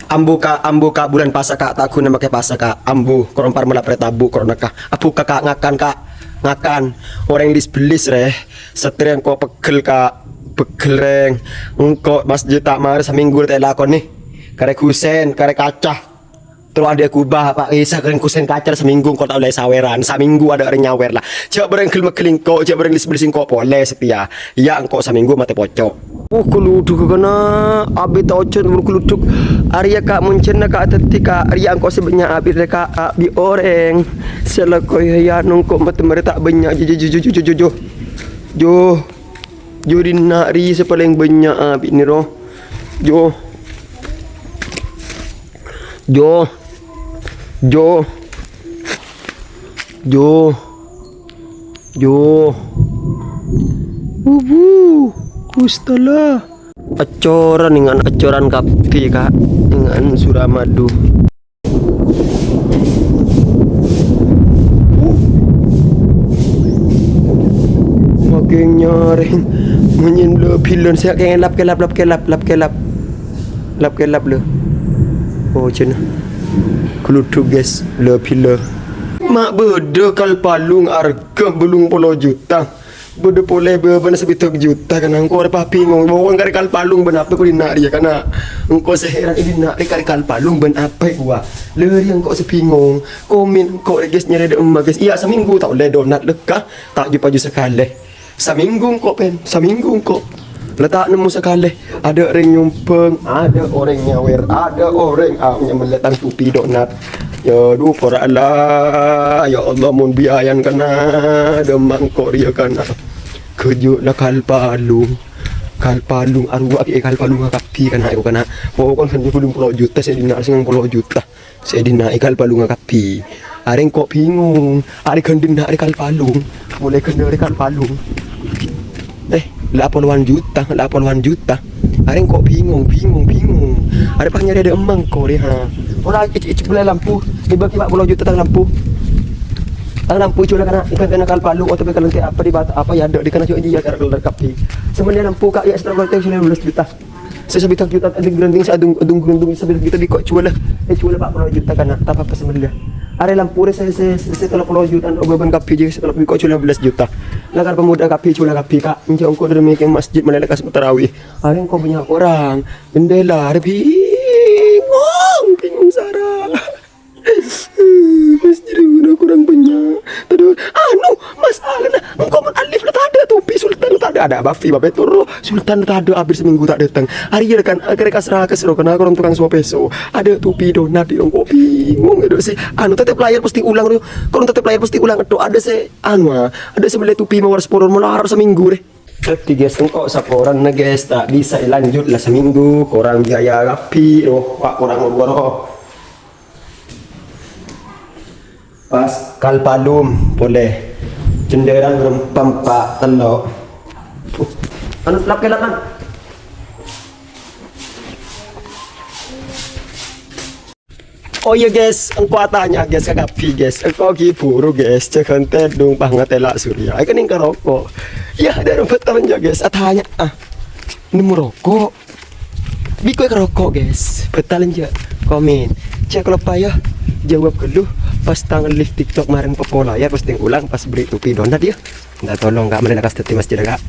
ambu ka bulan pasaka tak guna pakai pasaka ambu korompar mula pretabu korona ka apu kakak ngakan orang disbelis reh setrian ko pegel ka begeleng engko masjid tak mar seminggu teh lakon nih karek kusen karek kaca terus ada kubah pak Isa keren kusen kaca seminggu kau tak boleh saweran seminggu ada orang nyawer lah coba bareng kelima kau coba bareng disbelisin kau boleh setia ya engkau seminggu mati pocok kuluduk kena abi tocon kuluduk Arya kak muncena kak teti kak Arya engkau sebanyak abi kak abi orang selako ya nungko mati mereka tak banyak jo di nari sepaling banyak abi ni roh jo Ustalah acoran dengan acoran kapi kak dengan Suramadu makin nyaring menyen le pilon saya kayak lap kelap le oh cina keluduk guys le pilon mak beda kal palung harga belum 10 juta beda boleh berbana sebitok juta kan engkau ada papi ngomong bawa kari kal palung ben apa kau dinak dia karena engkau seheran ini nak kari kal palung ben apa gua lari engkau sepingong komen engkau guys nyari ada emak guys iya seminggu tak boleh donat lekah tak jumpa ju sekali seminggu engkau letak nemu sekali ada orang nyumpeng ada orang nyawer ada orang yang meletak tupi donat ya duh para Allah ya Allah mun biayan kana demang korea kana kejuk la kalpalung arwah ke kalpalung kapi kana ayo kana pokon kan 10 juta saya dina sing 10 juta saya dina kalpalung kapi areng kok bingung are kendina are kalpalung boleh kendina are kalpalung 80 juta areng kok bingung ada pak nyari ada emang kok dia orang ic boleh lampu dibagi 40 juta tang lampu cula karena ikan kena kal palu atau kalau nanti apa di bata apa ya ada di kana cuci ya kalau kapi sebenarnya lampu kak ya setelah kalau sudah 12 juta saya sebitak juta ada gerunding saya adung gerunding sebitak juta di kok cula 40 juta kana tak apa sebenarnya ada lampu saya setelah 10 juta beban kapi je setelah kok cula 12 juta lagar pemuda kapi cula kapi kak injau kau dari making masjid mana lekas tarawih ada kau banyak orang jendela ada bingung Sarah masjid udah kurang banyak tadi masalah engkau alif tak ada topi sultan tak ada bafi babe turu sultan tak ada habis seminggu tak datang hari ya kan mereka serah kesero kena orang tukang semua peso ada topi donat di engkau bingung itu sih tetap layar pasti ulang itu ada sih ada sebelah topi mawar sporon melar seminggu deh tapi guys engkau saporan na guys tak bisa lanjut lah seminggu kurang biaya rapi pak kurang ngobor pas kalpalum boleh cenderang rempam pak telok lap kan oh iya guys engkau tanya guys kakapi guys engkau buru guys cekan tedung banget elak surya kan yang rokok ya ada betul aja guys tanya ini merokok biko rokok guys betul aja komen cek kalau payah jawab dulu pas tangan live TikTok kemarin popola ya pas ulang pas beri topi donat ya nggak tolong nggak mereka kasih masjid agak